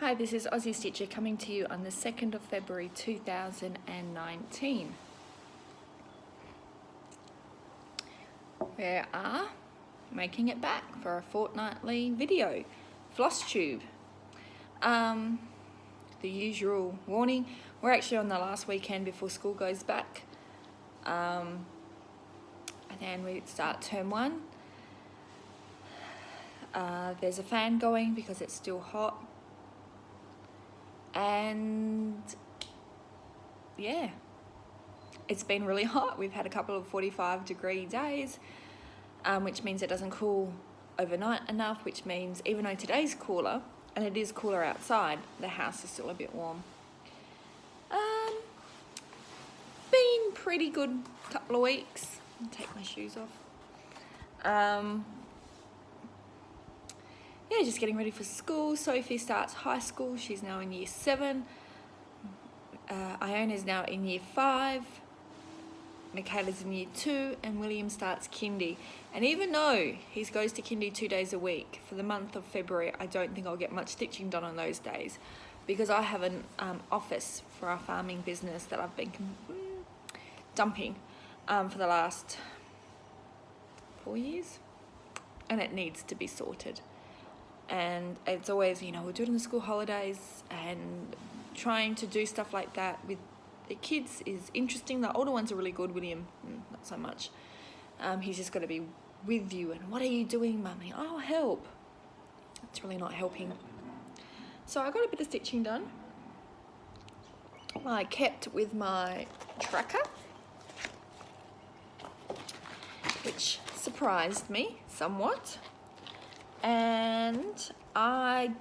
Hi, this is Aussie Stitcher coming to you on the 2nd of February 2019. We are making it back for a fortnightly video. Flosstube. The usual warning, we're actually on the last weekend before school goes back. And then we start term 1. There's a fan going because it's still hot. And yeah, it's been really hot. We've had a couple of 45-degree days, which means it doesn't cool overnight enough, which means even though today's cooler, and it is cooler outside, the house is still a bit warm. Been pretty good couple of weeks. I'll take my shoes off. Yeah, just getting ready for school. Sophie starts high school. She's now in year 7. Iona's now in year 5. Michaela's in year 2, and William starts kindy. And even though he goes to kindy 2 days a week, for the month of February, I don't think I'll get much stitching done on those days because I have an office for our farming business that I've been dumping for the last 4 years, and it needs to be sorted. And it's always, we'll do it in the school holidays, and trying to do stuff like that with the kids is interesting. The older ones are really good. William, not so much. He's just got to be with you. And what are you doing, Mummy? Oh, help. It's really not helping. So I got a bit of stitching done. I kept with my tracker, which surprised me somewhat. And I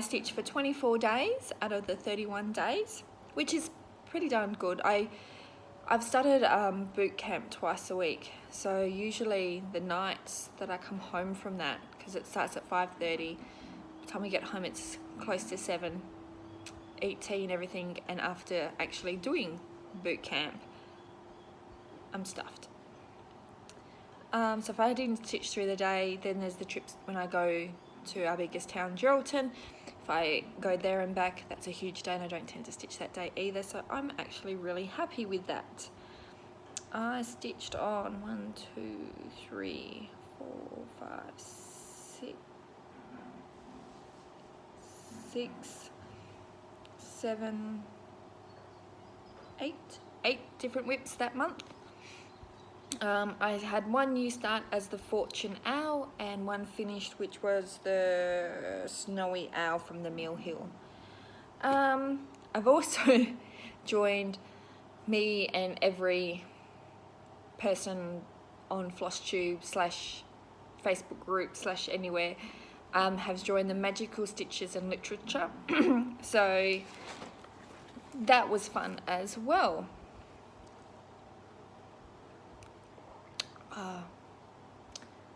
stitched for 24 days out of the 31 days, which is pretty darn good. I've started boot camp twice a week, so usually the nights that I come home from that, because it starts at 5:30, by the time we get home it's close to 7, eat tea and everything, and after actually doing boot camp, I'm stuffed. So if I didn't stitch through the day, then there's the trips when I go to our biggest town, Geraldton. If I go there and back, that's a huge day, and I don't tend to stitch that day either, so I'm actually really happy with that. I stitched on 1, 2, 3, 4, 5, 6, 7, 8 different whips that month. I had one new start as the Fortune Owl and one finished, which was the Snowy Owl from the Mill Hill. I've also joined me and every person on Flosstube / Facebook group / anywhere has joined the Magical Stitches and Literature. So that was fun as well.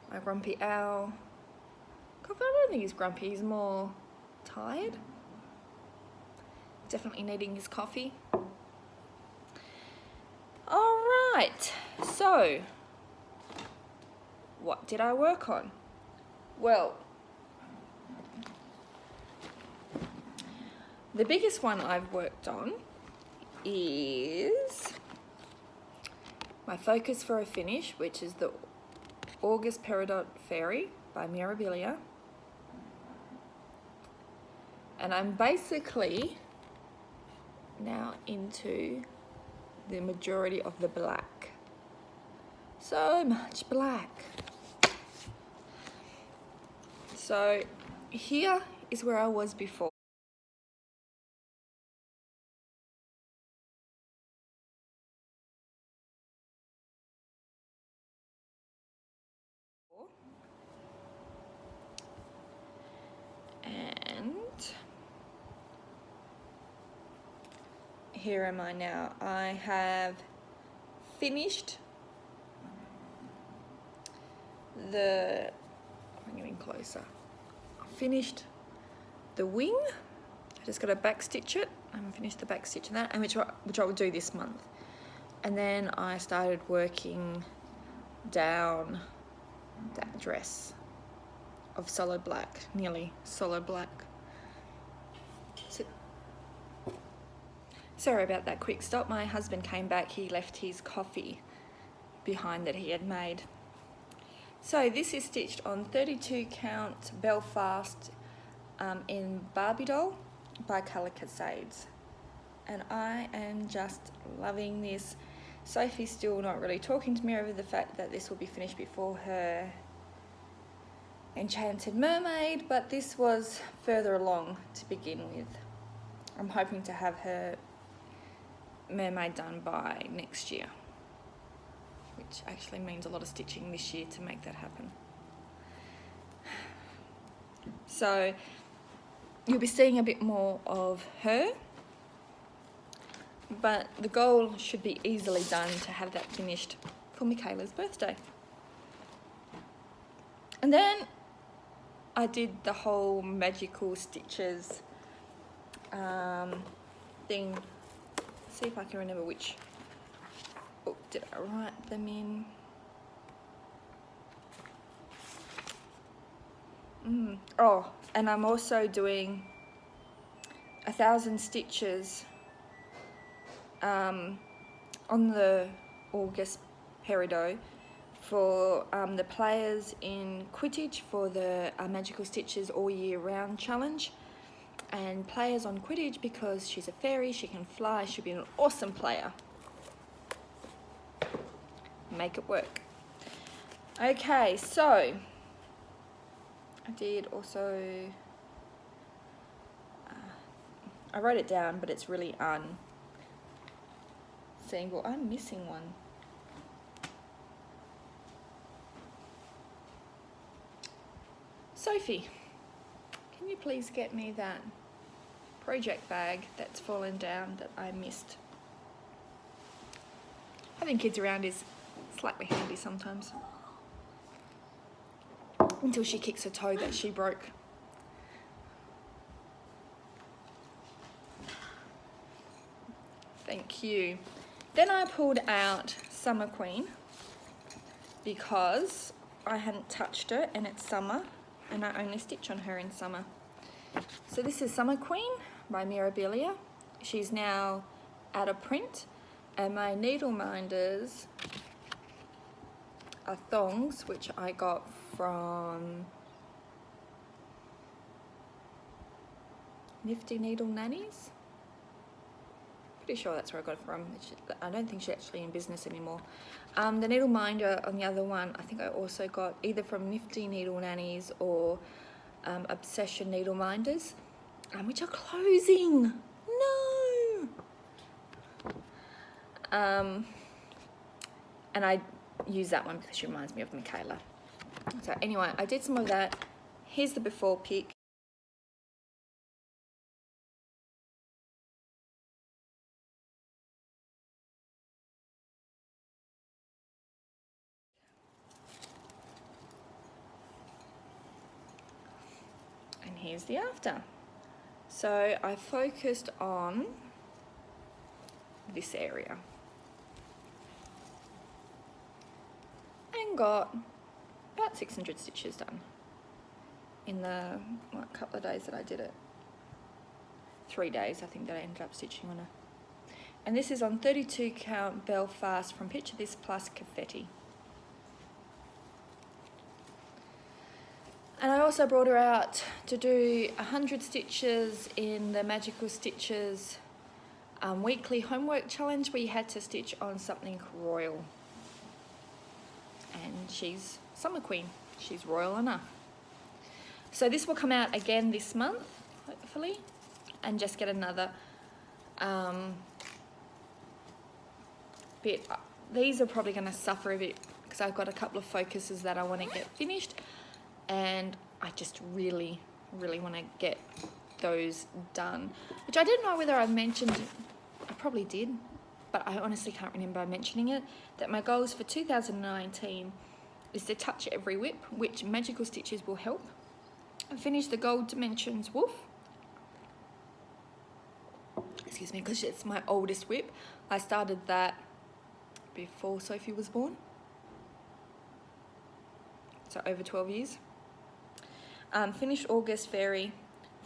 My grumpy owl. I don't think he's grumpy, he's more tired. Definitely needing his coffee. Alright, so what did I work on? Well, the biggest one I've worked on is my focus for a finish, which is the August Peridot Fairy by Mirabilia. And I'm basically now into the majority of the black. So much black. So here is where I was before. Here am I now. I have finished I'm getting closer. I finished the wing. I just got to back stitch it. I haven't finished the back stitch of that, and which I will do this month. And then I started working down that dress of solid black, nearly solid black. So, sorry about that quick stop. My husband came back, he left his coffee behind that he had made. So this is stitched on 32 count Belfast in Barbie doll by Colour Cascades, and I am just loving this. Sophie's still not really talking to me over the fact that this will be finished before her Enchanted Mermaid, but this was further along to begin with. I'm hoping to have her mermaid done by next year, which actually means a lot of stitching this year to make that happen. So you'll be seeing a bit more of her, but the goal should be easily done to have that finished for Michaela's birthday. And then I did the whole magical stitches thing. See if I can remember which book did I write them in. Oh, and I'm also doing 1,000 stitches on the August peridot for the players in Quidditch for the Magical Stitches All Year Round Challenge, and players on Quidditch because she's a fairy, she can fly, she'll be an awesome player. Make it work. Okay, so I did also, I wrote it down, but it's really single. I'm missing one. Sophie, can you please get me that project bag that's fallen down that I missed? Having kids around is slightly handy sometimes. Until she kicks her toe that she broke. Thank you. Then I pulled out Summer Queen because I hadn't touched her and it's summer and I only stitch on her in summer. So this is Summer Queen by Mirabilia. She's now out of print, and my needle minders are thongs, which I got from Nifty Needle Nannies. Pretty sure that's where I got it from. I don't think she's actually in business anymore. The needle minder on the other one, I think I also got either from Nifty Needle Nannies or Obsession Needle Minders, which are closing. No! And I use that one because she reminds me of Michaela. So anyway, I did some of that. Here's the before pic. And here's the after. So I focused on this area and got about 600 stitches done in the couple of days that I did it. 3 days I think that I ended up stitching on her. And this is on 32 count Belfast from Picture This plus Confetti. And I also brought her out to do 100 stitches in the Magical Stitches weekly homework challenge where you had to stitch on something royal. And she's Summer Queen. She's royal enough. So this will come out again this month, hopefully, and just get another bit. These are probably going to suffer a bit because I've got a couple of focuses that I want to get finished, and I just really want to get those done, which I didn't know whether I mentioned. I probably did, but I honestly can't remember mentioning it, that my goals for 2019 is to touch every whip, which Magical Stitches will help. I finished the Gold Dimensions Wolf. Excuse me, because it's my oldest whip. I started that before Sophie was born. So over 12 years. Finished August Fairy.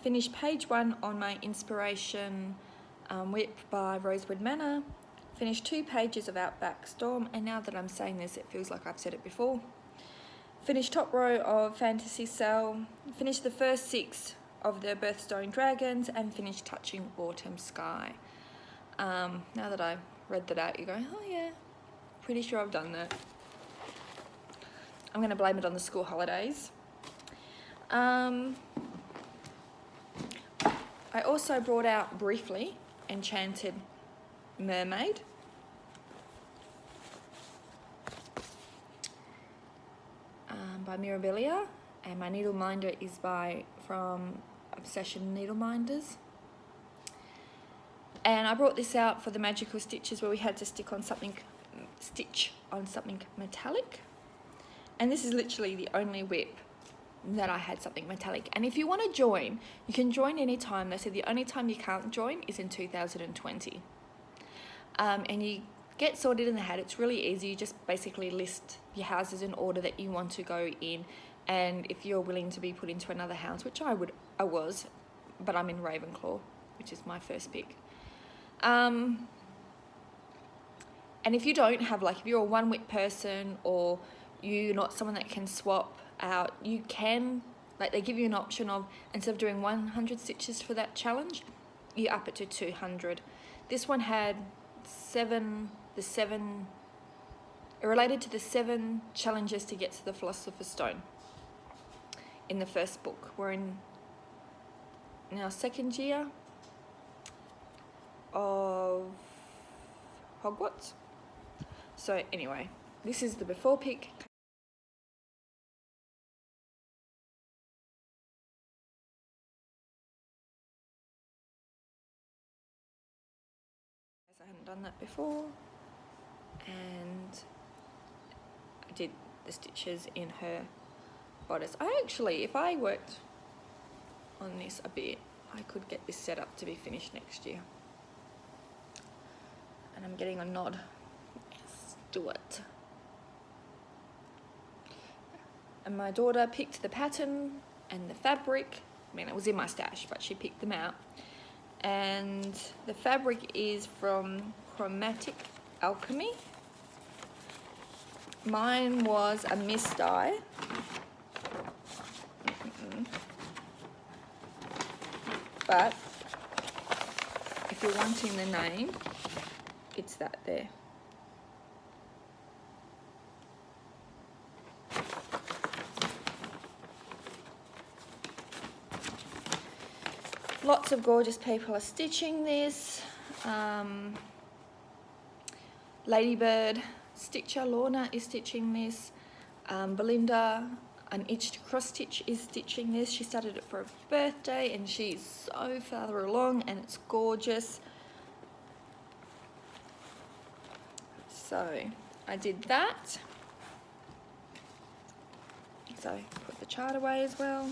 Finished page 1 on my inspiration whip by Rosewood Manor. Finished 2 pages of Outback Storm, and now that I'm saying this, it feels like I've said it before. Finished top row of Fantasy Cell. Finished the first 6 of the Birthstone Dragons, and finished Touching Autumn Sky. Now that I read that out, you're going, oh yeah, pretty sure I've done that. I'm going to blame it on the school holidays. I also brought out briefly Enchanted Mermaid. By Mirabilia, and my needle minder is from Obsession Needle Minders. And I brought this out for the magical stitches where we had to stitch on something metallic. And this is literally the only whip that I had something metallic. And if you want to join, you can join anytime. They said the only time you can't join is in 2020. And you get sorted in the hat. It's really easy. You just basically list your houses in order that you want to go in, and if you're willing to be put into another house, which I was, but I'm in Ravenclaw, which is my first pick. And if you don't have, like, if you're a one whip person or you're not someone that can swap out, you can, like, they give you an option of, instead of doing 100 stitches for that challenge, you up it to 200. This one had it related to the 7 challenges to get to the Philosopher's Stone in the first book. We're in our second year of Hogwarts. So anyway, this is the before pick. I hadn't done that before, and I did the stitches in her bodice. If I worked on this a bit, I could get this set up to be finished next year. And I'm getting a nod. Yes, do it. And my daughter picked the pattern and the fabric. I mean, it was in my stash, but she picked them out. And the fabric is from Chromatic Alchemy. Mine was a mist dye. But if you're wanting the name, it's that there. Lots of gorgeous people are stitching this. Ladybird Stitcher Lorna is stitching this. Belinda, an itched cross stitch, is stitching this. She started it for her birthday and she's so further along and it's gorgeous. So I did that. So put the chart away as well.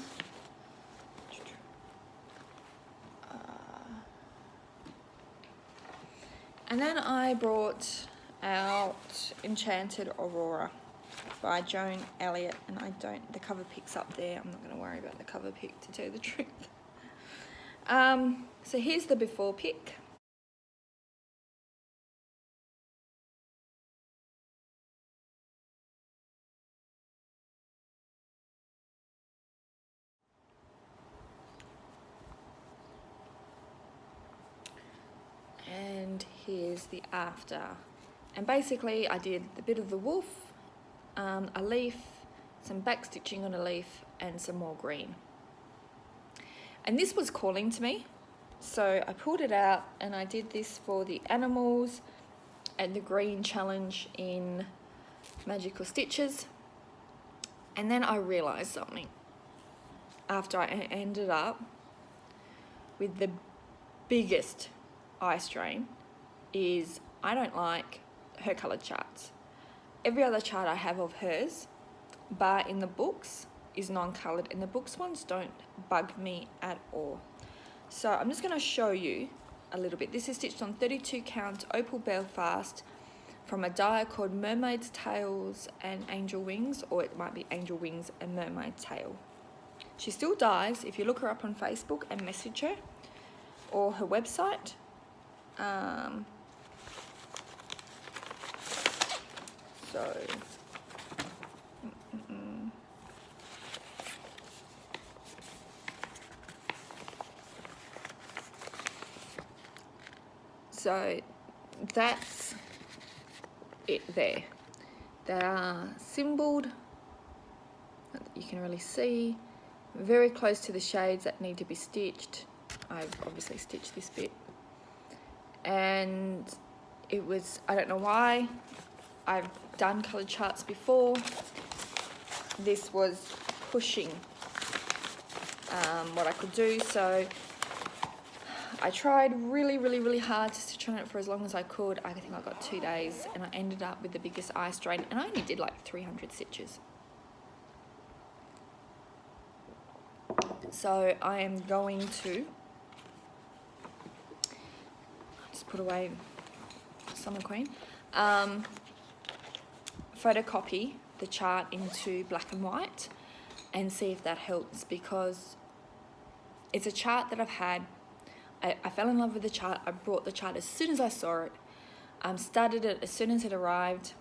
And then I brought out Enchanted Aurora by Joan Elliott, and the cover pick's up there. I'm not going to worry about the cover pick, to tell you the truth. So here's the before pick. And here's the after. And basically I did a bit of the wolf, a leaf, some back stitching on a leaf, and some more green. And this was calling to me, so I pulled it out and I did this for the animals and the green challenge in Magical Stitches. And then I realised something after I ended up with the biggest eye strain is I don't like her coloured charts. Every other chart I have of hers, bar in the books, is non-coloured, and the books ones don't bug me at all. So I'm just going to show you a little bit. This is stitched on 32 count Opal Belfast from a die called Mermaid's Tails and Angel Wings, or it might be Angel Wings and Mermaid Tail. She still dyes. If you look her up on Facebook and message her, or her website. So that's it there. They are symboled, that you can really see, very close to the shades that need to be stitched. I've obviously stitched this bit, and it was, I don't know why, I've done colour charts before. This was pushing what I could do, so I tried really hard just to try it for as long as I could. I think I got 2 days, and I ended up with the biggest eye strain, and I only did like 300 stitches. So I am going to just put away Summer Queen, photocopy the chart into black and white and see if that helps, because it's a chart that I've had. I fell in love with the chart. I bought the chart as soon as I saw it. Started it as soon as it arrived.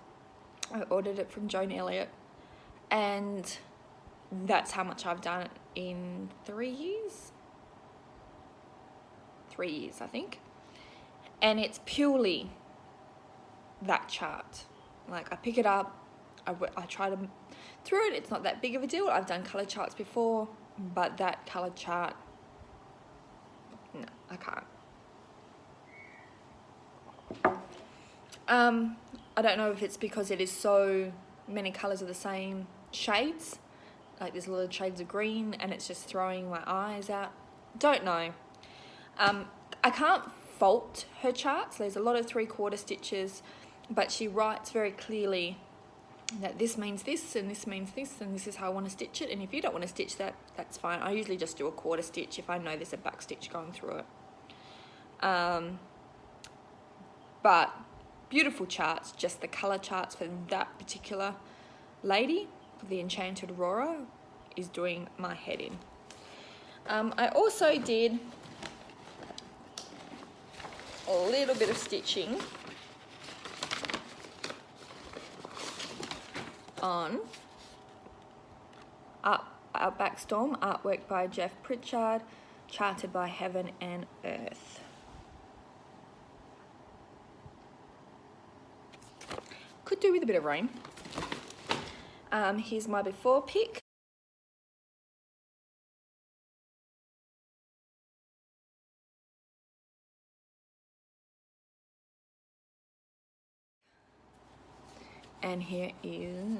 I ordered it from Joan Elliott, and that's how much I've done it in 3 years. 3 years, I think. And it's purely that chart. Like, I pick it up, I try to through it. It's not that big of a deal. I've done colour charts before, but that colour chart, no, I can't. I don't know if it's because it is so many colours of the same shades. Like, there's a lot of shades of green, and it's just throwing my eyes out. Don't know. I can't fault her charts. There's a lot of 3/4 stitches, but she writes very clearly that this means this, and this means this, and this is how I want to stitch it. And if you don't want to stitch that, that's fine. I usually just do a 1/4 stitch if I know there's a back stitch going through it. But beautiful charts, just the colour charts for that particular lady, the Enchanted Aurora, is doing my head in. I also did a little bit of stitching on Outback Storm, artwork by Jeff Pritchard, charted by Heaven and Earth. Could do with a bit of rain. Here's my before pic. And here is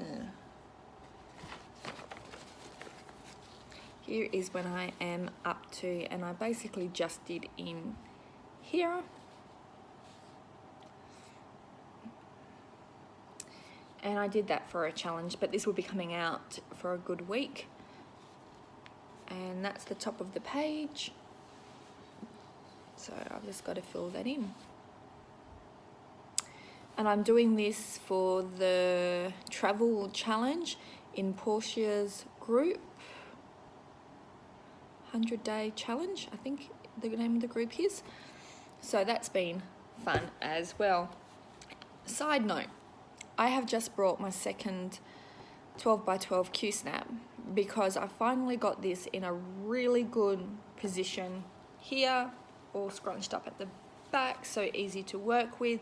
when I am up to, and I basically just did in here. And I did that for a challenge, but this will be coming out for a good week. And that's the top of the page. So I've just got to fill that in. And I'm doing this for the travel challenge in Portia's group. 100-day challenge, I think the name of the group is. So that's been fun as well. Side note, I have just brought my second 12x12 Q-snap because I finally got this in a really good position here, all scrunched up at the back, so easy to work with.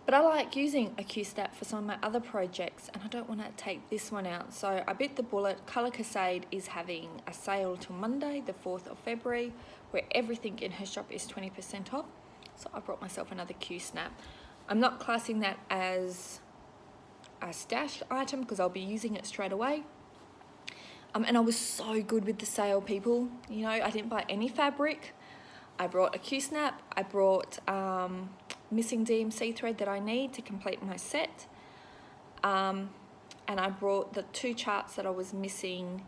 But I like using a Q-snap for some of my other projects, and I don't want to take this one out. So I bit the bullet. Colour Cascade is having a sale till Monday, the 4th of February, where everything in her shop is 20% off. So I brought myself another Q-snap. I'm not classing that as a stash item because I'll be using it straight away. And I was so good with the sale, people. You know, I didn't buy any fabric. I brought a Q-snap. I brought missing DMC thread that I need to complete my set. And I brought the 2 charts that I was missing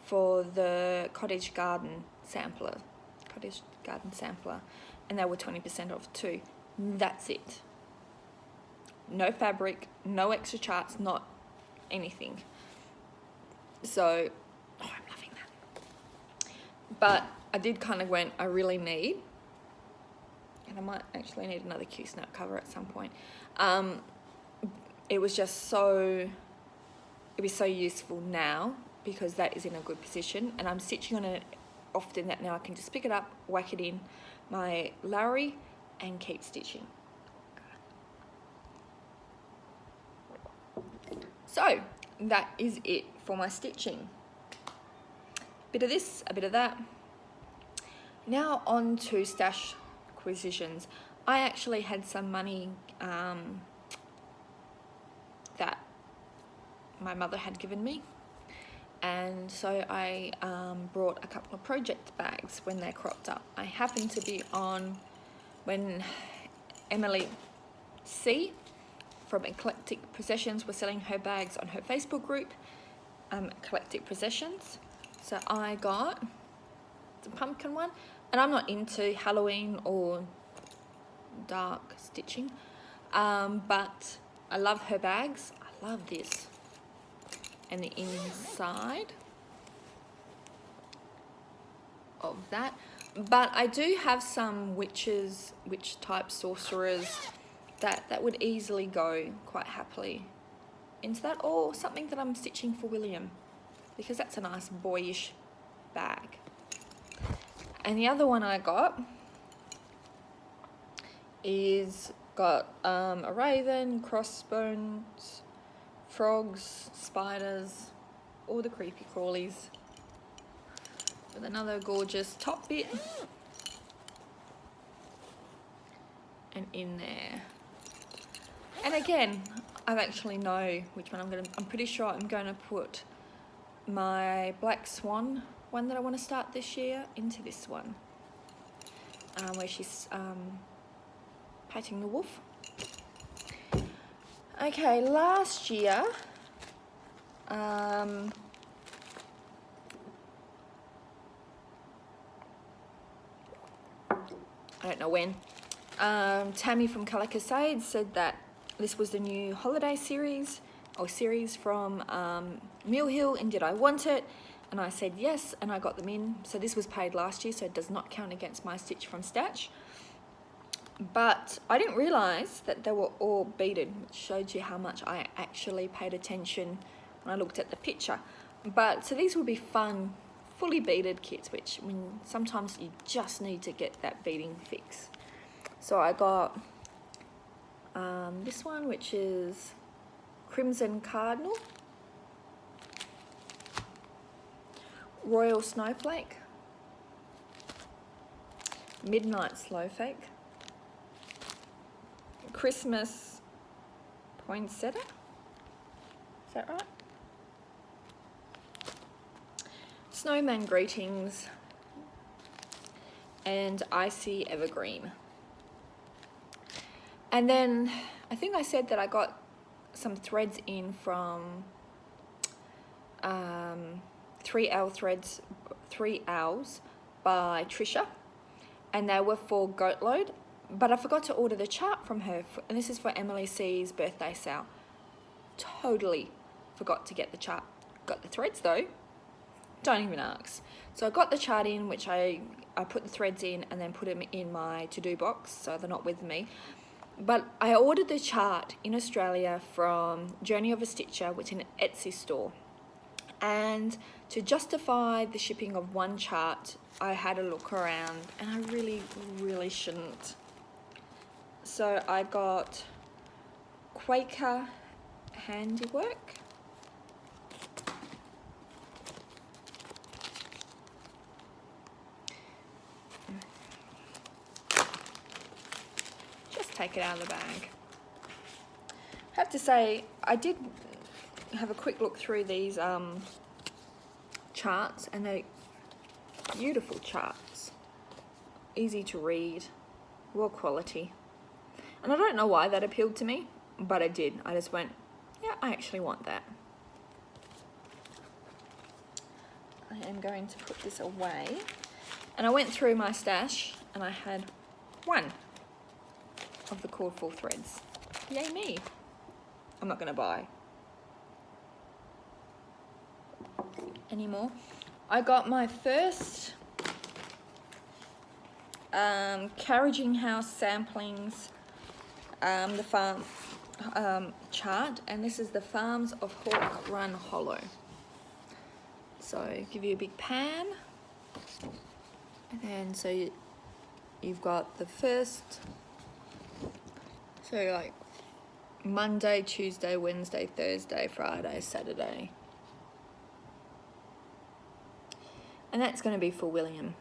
for the Cottage Garden sampler. And they were 20% off too. That's it. No fabric, no extra charts, not anything. So, oh, I'm loving that. But I did kind of went, I really need, and I might actually need another Q-snap cover at some point. It was just so, it'd be so useful now because that is in a good position, and I'm stitching on it often that now I can just pick it up, whack it in my Lowry and keep stitching. So that is it for my stitching. Bit of this, a bit of that. Now on to stash acquisitions. I actually had some money that my mother had given me, and so I brought a couple of project bags when they cropped up. I happened to be on when Emily C from Eclectic Possessions was selling her bags on her Facebook group, Eclectic Possessions. So I got the pumpkin one, and I'm not into Halloween or dark stitching, but I love her bags. I love this. And the inside of that. But I do have some witch type sorcerers that would easily go quite happily into that, or something that I'm stitching for William, because that's a nice boyish bag. And the other one I got is got a raven, crossbones, frogs, spiders, all the creepy crawlies, with another gorgeous top bit and in there. And again, I actually know which one I'm pretty sure I'm going to put my Black Swan one that I want to start this year into this one, where she's patting the wolf. Okay, last year, I don't know when, Tammy from Colour Cascade said that this was the new holiday series from Mill Hill, and did I want it? And I said yes, and I got them in. So this was paid last year, so it does not count against my stitch from Stash. But I didn't realise that they were all beaded, which showed you how much I actually paid attention when I looked at the picture. But so these would be fun, fully beaded kits, which sometimes you just need to get that beading fix. So I got this one, which is Crimson Cardinal, Royal Snowflake, Midnight Slowfake, Christmas Poinsettia, is that right? Snowman Greetings, and Icy Evergreen. And then I think I said that I got some threads in from 3 Owls by Trisha, and they were for Goat Load, but I forgot to order the chart from her, and this is for Emily C's birthday sale. Totally forgot to get the chart. Got the threads though, don't even ask. So I got the chart in, which I put the threads in and then put them in my to-do box, so they're not with me. But I ordered the chart in Australia from Journey of a Stitcher, which is an Etsy store. And to justify the shipping of one chart, I had a look around, and I really, really shouldn't. So I got Quaker Handiwork. Take it out of the bag. I have to say, I did have a quick look through these charts, and they're beautiful charts, easy to read, raw quality, and I don't know why that appealed to me, but it did. I just went, yeah, I actually want that. I am going to put this away, and I went through my stash and I had one of the cord full threads. Yay me. I'm not going to buy anymore. I got my first Carriaging House samplings, the farm chart, and this is the Farms of Hawk Run Hollow. So give you a big pan, and then so you've got the first, so like Monday, Tuesday, Wednesday, Thursday, Friday, Saturday, and that's going to be for William,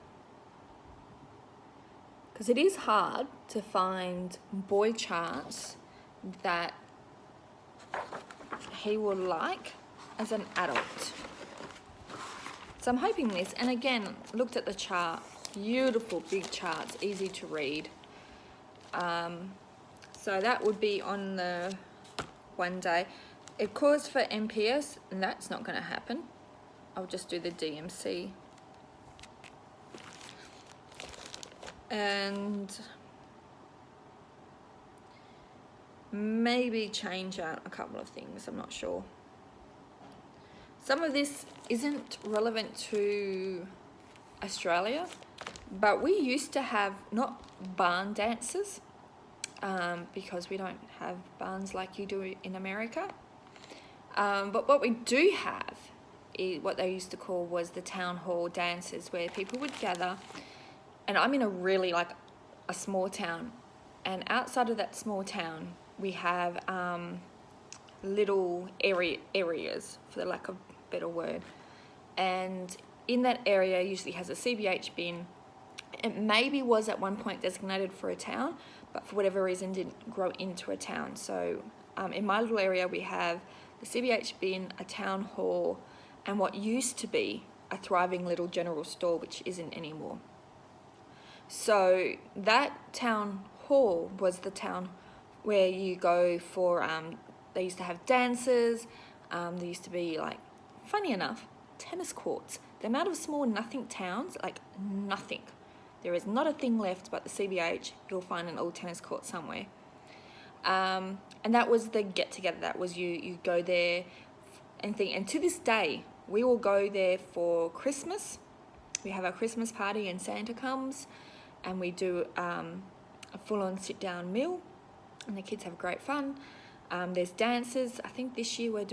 because it is hard to find boy charts that he will like as an adult. So I'm hoping this, and again, looked at the chart, beautiful big charts, easy to read. So that would be on the one day. It calls for MPS, and that's not going to happen. I'll just do the DMC. And maybe change out a couple of things, I'm not sure. Some of this isn't relevant to Australia, but we used to have not barn dances, because we don't have barns like you do in America. But what we do have is what they used to call was the town hall dances, where people would gather, and I'm in a really like a small town, and outside of that small town we have little areas, for the lack of a better word, and in that area usually has a CBH bin. It maybe was at one point designated for a town, but for whatever reason didn't grow into a town. So in my little area we have the CBH bin, a town hall, and what used to be a thriving little general store, which isn't anymore. So that town hall was the town where you go for, they used to have dances, there used to be, like, funny enough, tennis courts. The amount of small nothing towns, like nothing. There is not a thing left but the CBH. You'll find an old tennis court somewhere. And that was the get-together. That was you go there and think. And to this day, we will go there for Christmas. We have our Christmas party and Santa comes, and we do a full-on sit-down meal, and the kids have great fun. There's dances. I think this year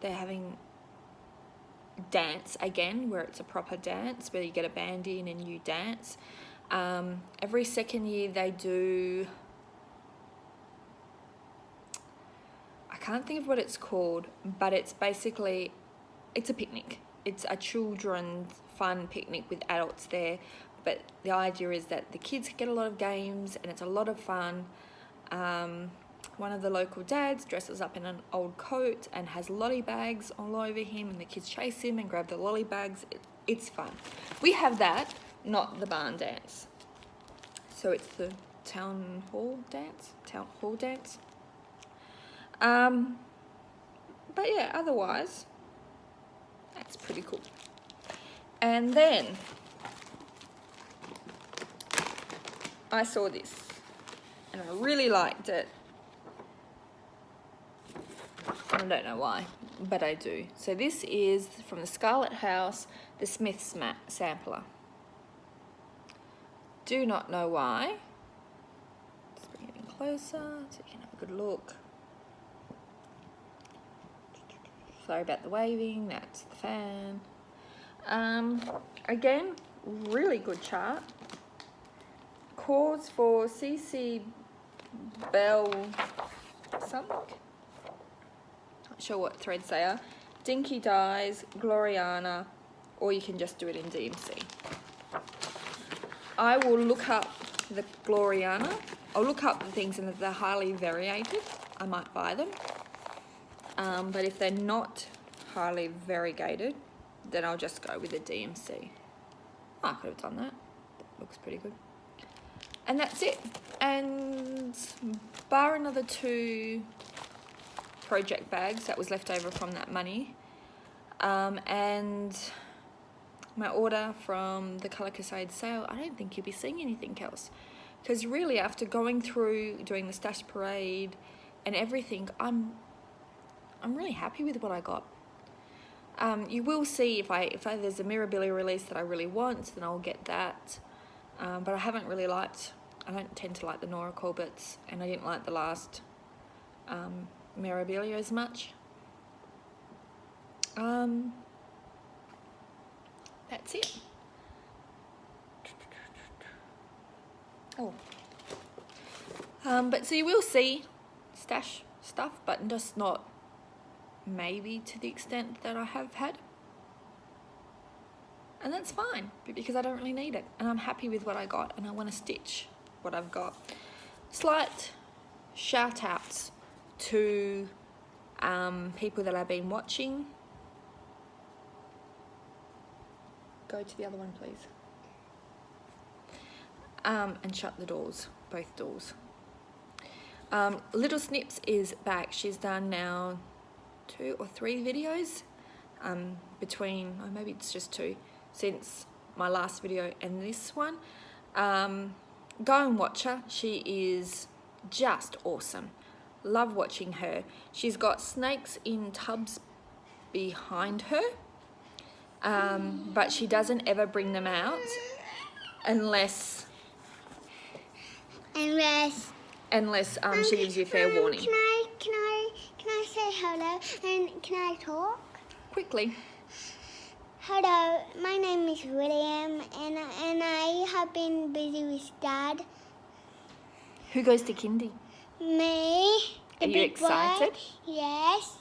they're having dance again, where it's a proper dance, where you get a band in and you dance. Every second year they do, I can't think of what it's called, but it's basically, it's a picnic. It's a children's fun picnic with adults there, but the idea is that the kids get a lot of games and it's a lot of fun. One of the local dads dresses up in an old coat and has lolly bags all over him, and the kids chase him and grab the lolly bags. It's fun. We have that, not the barn dance. So it's the town hall dance. But yeah, otherwise, that's pretty cool. And then I saw this and I really liked it. I don't know why, but I do. So this is from the Scarlet House, the Smith's sampler. Do not know why. Just bring it in closer so you can have a good look. Sorry about the waving, that's the fan. Again, really good chart. Calls for CC Bell something. Not sure what threads they are. Dinky Dyes, Gloriana, or you can just do it in DMC. I will look up the Gloriana. I'll look up the things and if they're highly variated, I might buy them. But if they're not highly variegated, then I'll just go with the DMC. Oh, I could have done that. Looks pretty good. And that's it. And bar another 2 project bags that was left over from that money, and my order from the Colour Crusade sale, I don't think you'll be seeing anything else, because really after going through doing the stash parade and everything, I'm really happy with what I got. You will see if there's a Mirabilia release that I really want, then I'll get that. but I haven't really liked, I don't tend to like the Nora Corbetts, and I didn't like the last Mirabilia as much. That's it. Oh. But so you will see stash stuff, but just not maybe to the extent that I have had. And that's fine, because I don't really need it. And I'm happy with what I got, and I want to stitch what I've got. Slight shout outs to people that I've been watching. Go to the other one, please. And shut the doors, both doors. Little Snips is back. She's done now 2 or 3 videos between, or maybe it's just 2, since my last video and this one. Go and watch her. She is just awesome. Love watching her. She's got snakes in tubs behind her, but she doesn't ever bring them out unless she gives you fair warning. Can I say hello and can I talk? Quickly. Hello, my name is William and I have been busy with Dad. Who goes to kindy? Me. Are you excited? Boy. Yes.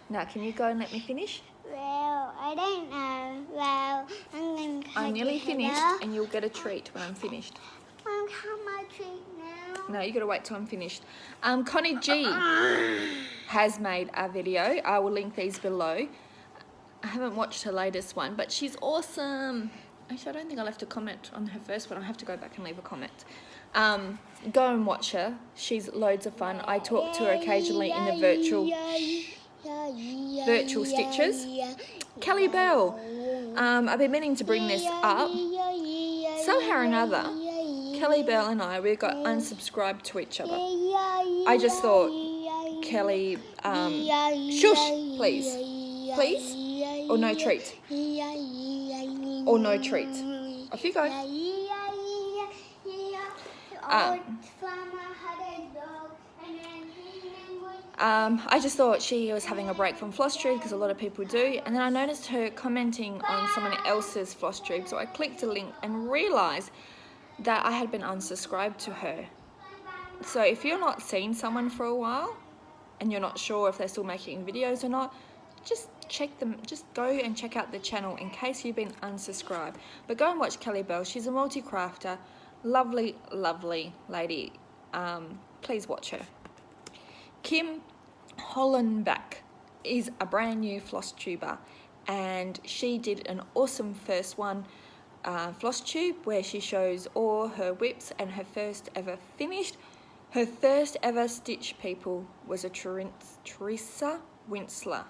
Now, can you go and let me finish? Well, I don't know. Well, I'm nearly finished, and you'll get a treat when I'm finished. Mom, have my treat now. No, you got to wait till I'm finished. Connie G has made a video. I will link these below. I haven't watched her latest one, but she's awesome. Actually, I don't think I left a comment on her first one. I'll have to go back and leave a comment. Go and watch her. She's loads of fun. I talk to her occasionally in the virtual stitches. Kelly Bell. I've been meaning to bring this up. Somehow or another, Kelly Bell and we got unsubscribed to each other. I just thought, Kelly, shush, please. Please? Or no treat? Or no treat? Off you go. I just thought she was having a break from Flosstube, because a lot of people do, and then I noticed her commenting on someone else's Flosstube, so I clicked a link and realised that I had been unsubscribed to her. So if you're not seeing someone for a while and you're not sure if they're still making videos or not, just check them, just go and check out the channel in case you've been unsubscribed. But go and watch Kelly Bell. She's a multi-crafter, lovely lady. Please watch her. Kim Hollenback is a brand new Flosstuber, and she did an awesome first one, Flosstube, where she shows all her whips and her first ever finished. Her first ever stitch, people, was a Teresa Winsler.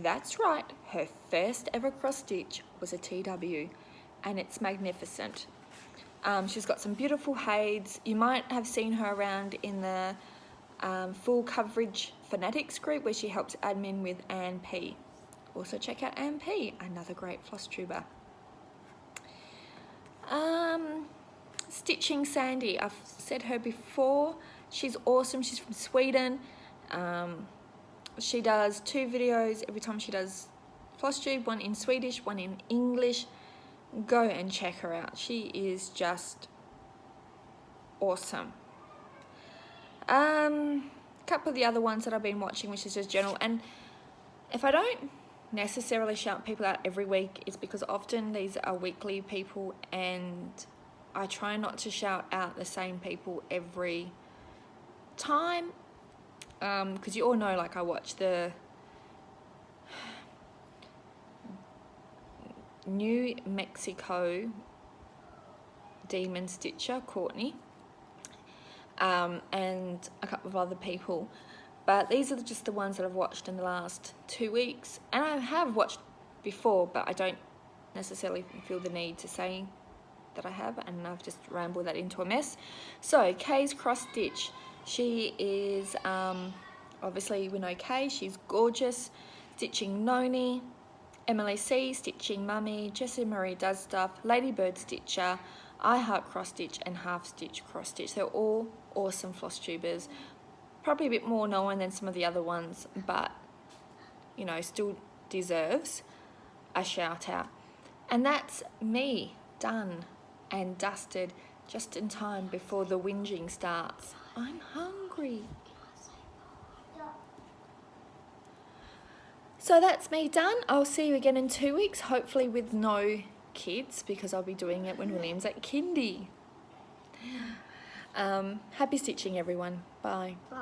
That's right, her first ever cross stitch was a TW, and it's magnificent. She's got some beautiful heids. You might have seen her around in the Full Coverage Fanatics group, where she helps admin with Anne P. Also check out Anne P, another great Flosstuber. Stitching Sandie, I've said her before. She's awesome. She's from Sweden. She does 2 videos every time she does Flosstube, one in Swedish, one in English. Go and check her out. She is just awesome. A couple of the other ones that I've been watching, which is just general, and if I don't necessarily shout people out every week, it's because often these are weekly people, and I try not to shout out the same people every time, because you all know, like, I watch the New Mexico Demon Stitcher, Courtney, and a couple of other people, but these are just the ones that I've watched in the last 2 weeks, and I have watched before, but I don't necessarily feel the need to say that I have, and I've just rambled that into a mess. So Kay's cross stitch, she is obviously, we know Kay, she's gorgeous, stitching Noni, Emily C, Stitching Mummy, Jessie Marie Does Stuff, Ladybird Stitcher, I Heart Cross Stitch, and Half Stitch Cross Stitch. They're all awesome floss tubers. Probably a bit more known than some of the other ones, but you know, still deserves a shout out. And that's me done and dusted just in time before the whinging starts. I'm hungry. So that's me done. I'll see you again in 2 weeks, hopefully with no kids, because I'll be doing it when William's at kindy. Happy stitching, everyone. Bye. Bye.